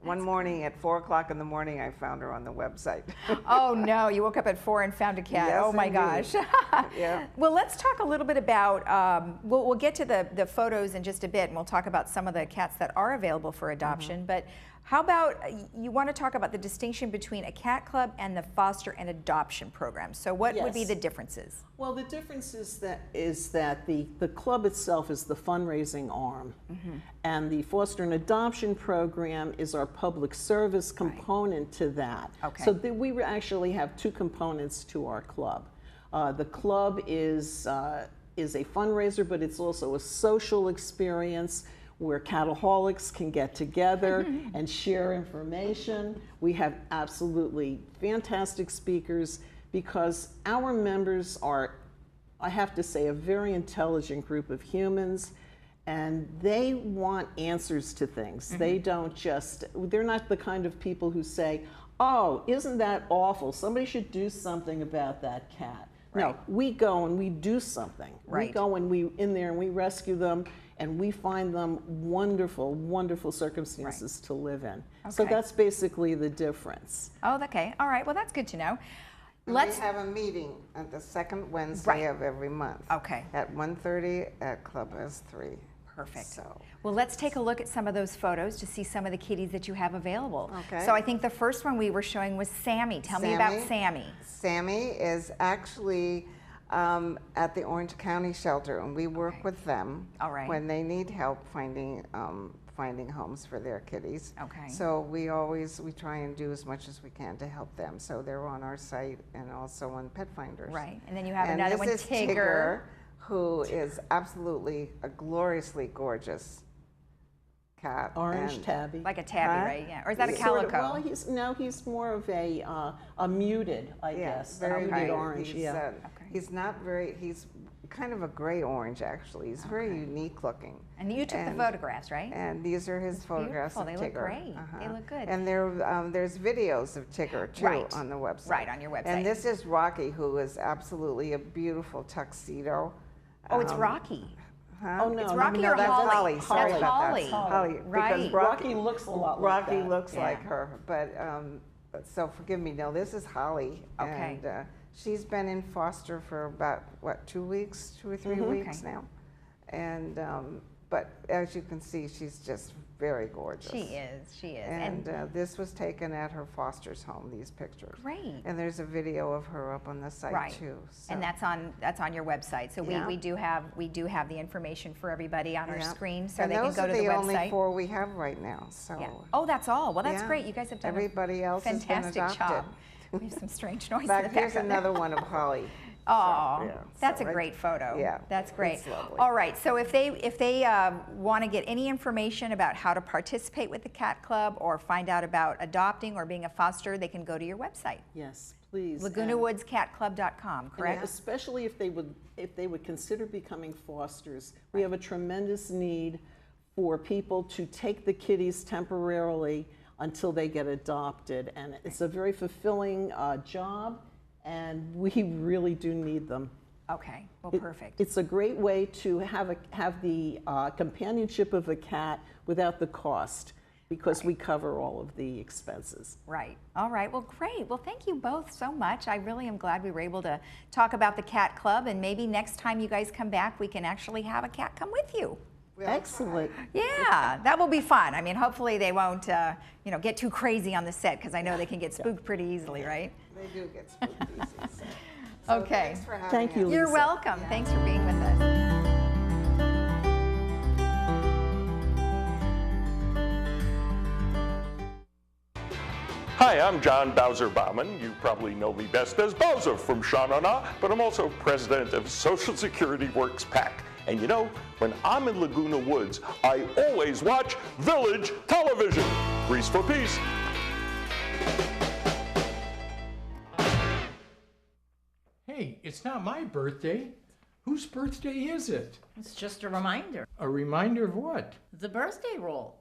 One morning at 4 o'clock in the morning, I found her on the website. Oh no, you woke up at 4 and found a cat. Yes, oh my indeed. gosh. Yeah. Well, let's talk a little bit about, we'll get to the photos in just a bit, and we'll talk about some of the cats that are available for adoption, but How about, you want to talk about the distinction between a cat club and the foster and adoption program. So what would be Yes. the differences? Well, the difference is that the club itself is the fundraising arm, and the foster and adoption program is our public service component to that. Okay. So we actually have two components to our club. The club is a fundraiser, but it's also a social experience where cataholics can get together and share information. We have absolutely fantastic speakers because our members are, I have to say, a very intelligent group of humans, and they want answers to things. They don't just, they're not the kind of people who say, oh, isn't that awful? Somebody should do something about that cat. No, we go and we do something. We go and we in there and we rescue them, and we find them wonderful, wonderful circumstances to live in. So Okay. that's basically the difference. Oh, okay. All right. Well, that's good to know. And we have a meeting on the second Wednesday of every month. Okay. At 1:30 at Clubhouse 3. Perfect. So. Well, let's take a look at some of those photos to see some of the kitties that you have available. Okay. So I think the first one we were showing was Sammy. Tell me about Sammy. Sammy is actually at the Orange County Shelter, and we work with them when they need help finding homes for their kitties. Okay. So we try and do as much as we can to help them. So they're on our site and also on Pet Finders. Right. And then you have another one, this is Tigger, who is absolutely a gloriously gorgeous cat. Orange and- tabby. Like a tabby, right? Yeah. Or is that a He's sort of- calico? well, he's more of a muted, I guess. Very muted bright. orange, He's, he's not very, he's kind of a gray orange actually. He's very unique looking. And you took the photographs, right? And these are his photographs beautiful. of They Tigger. look great. They look good. And there's videos of Tigger too Right. on the website. Right, on your website. And this is Rocky, who is absolutely a beautiful tuxedo. Oh, it's Rocky. Huh? Oh, no, It's no, Rocky no, or that's Holly? Holly. Sorry That's about Holly. that. Holly. Right. Because Rocky looks a lot like Rocky that. looks Yeah. like her, but so forgive me. No, this is Holly, Okay. and she's been in foster for about 2 weeks, 2 or 3 weeks now, and but as you can see, she's just very gorgeous. She is. She is. And this was taken at her foster's home. These pictures. Great. And there's a video of her up on the site Right. too. So. And that's on your website. So Yeah. we do have the information for everybody on our Yeah. screen, so and they can those go are to the website. only 4 we have right now. So. Yeah. Oh, that's all. Well, that's Yeah. great. You guys have done Everybody else a has been fantastic adopted. job. We have some strange noise in Back the here's background. another one of Holly. Oh, yeah, that's so a great photo. Yeah, That's great. it's lovely. All right, so if they want to get any information about how to participate with the Cat Club or find out about adopting or being a foster, they can go to your website. Yes, please. LagunaWoodsCatClub.com, And correct? especially if they would consider becoming fosters. We have a tremendous need for people to take the kitties temporarily until they get adopted, and it's a very fulfilling job, and we really do need them. Okay, well, perfect. It's a great way to have the companionship of a cat without the cost, because we cover all of the expenses. Right. All right. Well, great. Well, thank you both so much. I really am glad we were able to talk about the Cat Club, and maybe next time you guys come back, we can actually have a cat come with you. Excellent. Yeah, that will be fun. I mean, hopefully they won't, get too crazy on the set, because I know they can get spooked pretty easily, right? They do get spooked easy. So Okay. Thanks for having Thank you, us. You're Lisa. welcome. Thanks for being with us. Hi, I'm John Bowser Bauman. You probably know me best as Bowser from Sha Na Na, but I'm also president of Social Security Works PAC. And you know, when I'm in Laguna Woods, I always watch Village Television. Grease for peace. Hey, it's not my birthday. Whose birthday is it? It's just a reminder. A reminder of what? The birthday roll.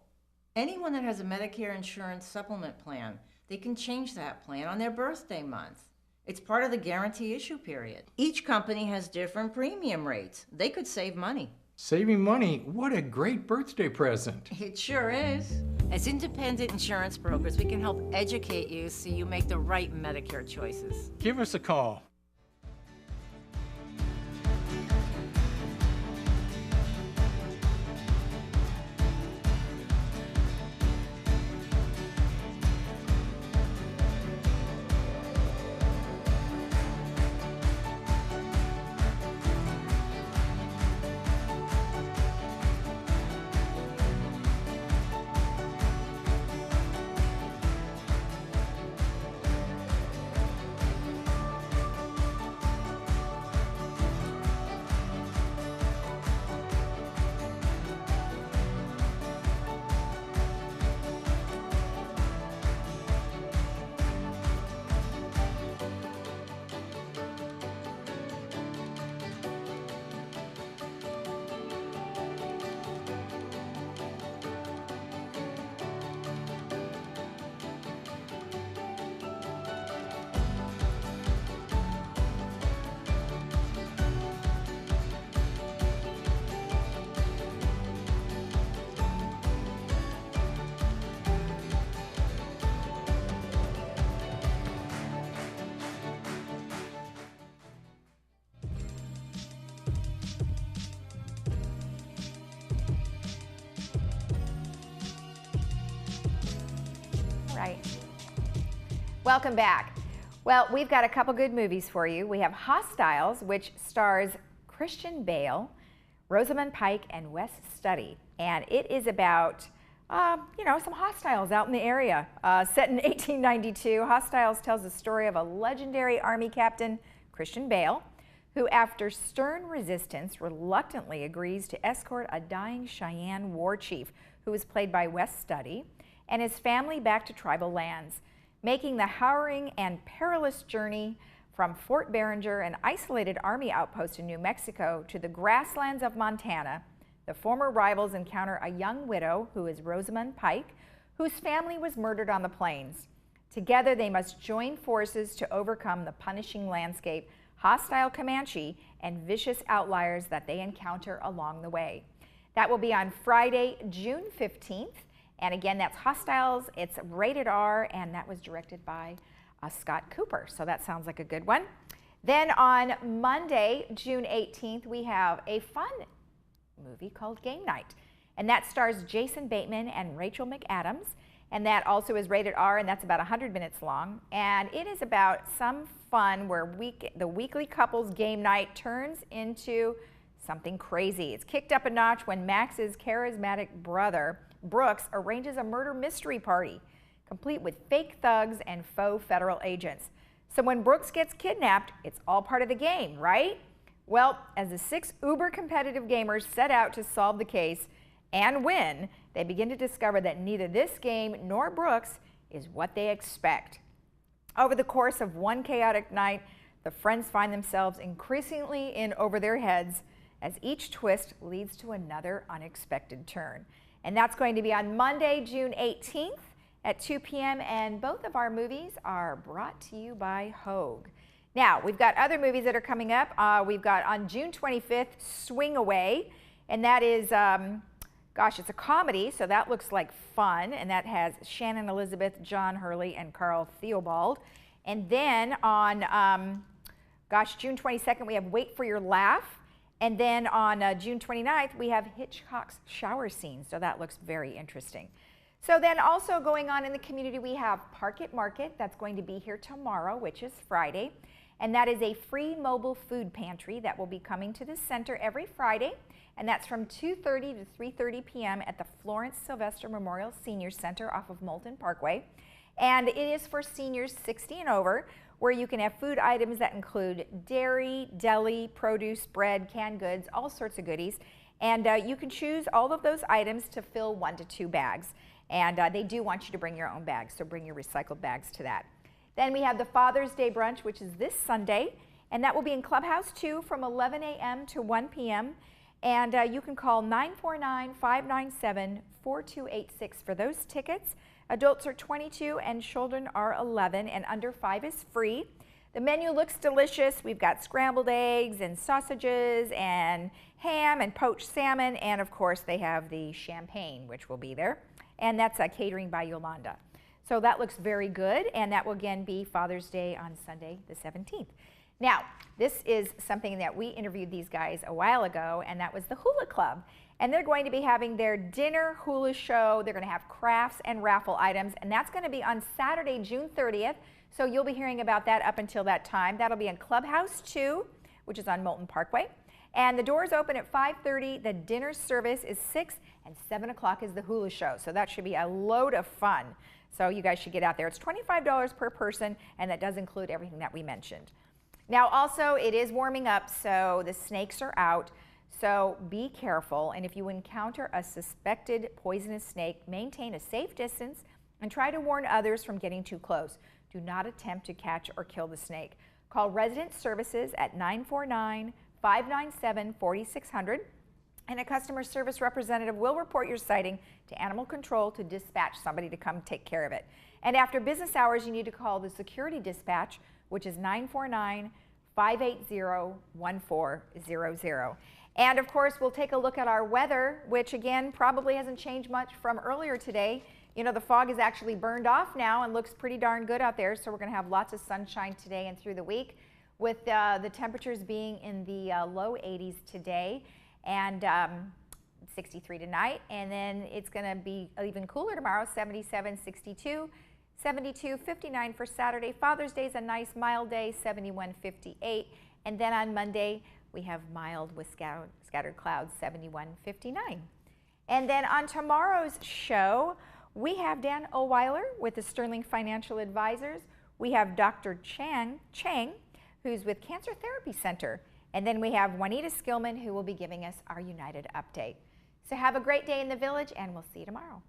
Anyone that has a Medicare insurance supplement plan, they can change that plan on their birthday month. It's part of the guarantee issue period. Each company has different premium rates. They could save money. Saving money? What a great birthday present. It sure is. As independent insurance brokers, we can help educate you so you make the right Medicare choices. Give us a call. Welcome back. Well, we've got a couple good movies for you. We have Hostiles, which stars Christian Bale, Rosamund Pike, and Wes Studi. And it is about, some hostiles out in the area. Set in 1892, Hostiles tells the story of a legendary Army captain, Christian Bale, who after stern resistance reluctantly agrees to escort a dying Cheyenne war chief, who is played by Wes Studi, and his family back to tribal lands, making the harrowing and perilous journey from Fort Berenger, an isolated Army outpost in New Mexico, to the grasslands of Montana. The former rivals encounter a young widow, who is Rosamund Pike, whose family was murdered on the plains. Together, they must join forces to overcome the punishing landscape, hostile Comanche, and vicious outliers that they encounter along the way. That will be on Friday, June 15th. And again, that's Hostiles. It's rated R, and that was directed by Scott Cooper. So that sounds like a good one. Then on Monday, June 18th, we have a fun movie called Game Night. And that stars Jason Bateman and Rachel McAdams. And that also is rated R, and that's about 100 minutes long. And it is about some fun where the weekly couples game night turns into something crazy. It's kicked up a notch when Max's charismatic brother, Brooks, arranges a murder mystery party, complete with fake thugs and faux federal agents. So when Brooks gets kidnapped, it's all part of the game, right? Well, as the 6 uber competitive gamers set out to solve the case and win, they begin to discover that neither this game nor Brooks is what they expect. Over the course of one chaotic night, the friends find themselves increasingly in over their heads as each twist leads to another unexpected turn. And that's going to be on Monday, June 18th at 2 p.m. And both of our movies are brought to you by Hogue. Now, we've got other movies that are coming up. We've got on June 25th, Swing Away. And that is, it's a comedy, so that looks like fun. And that has Shannon Elizabeth, John Hurley, and Carl Theobald. And then on, June 22nd, we have Wait for Your Laugh. And then on June 29th, we have Hitchcock's Shower Scene. So that looks very interesting. So then also going on in the community, we have Park It Market. That's going to be here tomorrow, which is Friday. And that is a free mobile food pantry that will be coming to the center every Friday. And that's from 2:30 to 3:30 p.m. at the Florence Sylvester Memorial Senior Center off of Moulton Parkway. And it is for seniors 60 and over, where you can have food items that include dairy, deli, produce, bread, canned goods, all sorts of goodies. And you can choose all of those items to fill 1 to 2 bags. And they do want you to bring your own bags, so bring your recycled bags to that. Then we have the Father's Day Brunch, which is this Sunday, and that will be in Clubhouse 2 from 11 a.m. to 1 p.m. And you can call 949-597-4286 for those tickets. Adults are 22 and children are 11, and under 5 is free. The menu looks delicious. We've got scrambled eggs and sausages and ham and poached salmon, and of course they have the champagne, which will be there. And that's catering by Yolanda. So that looks very good, and that will again be Father's Day on Sunday the 17th. Now, this is something that we interviewed these guys a while ago, and that was the Hula Club. And they're going to be having their dinner hula show. They're going to have crafts and raffle items, and that's going to be on Saturday, June 30th. So you'll be hearing about that up until that time. That'll be in Clubhouse 2, which is on Moulton Parkway. And the doors open at 5:30. The dinner service is 6, and 7 o'clock is the hula show. So that should be a load of fun. So you guys should get out there. It's $25 per person, and that does include everything that we mentioned. Now also, it is warming up, so the snakes are out. So be careful, and if you encounter a suspected poisonous snake, maintain a safe distance and try to warn others from getting too close. Do not attempt to catch or kill the snake. Call Resident Services at 949-597-4600, and a customer service representative will report your sighting to Animal Control to dispatch somebody to come take care of it. And after business hours, you need to call the security dispatch, which is 949-580-1400. And of course, we'll take a look at our weather, which again, probably hasn't changed much from earlier today. You know, the fog is actually burned off now and looks pretty darn good out there. So we're going to have lots of sunshine today and through the week, with the temperatures being in the low 80s today and 63 tonight. And then it's going to be even cooler tomorrow, 77, 62, 72.59 for Saturday. Father's Day is a nice mild day, 71.58. And then on Monday, we have mild with scattered clouds, 71.59. And then on tomorrow's show, we have Dan Oweiler with the Sterling Financial Advisors. We have Dr. Chang, who's with Cancer Therapy Center. And then we have Juanita Skillman, who will be giving us our United update. So have a great day in the Village, and we'll see you tomorrow.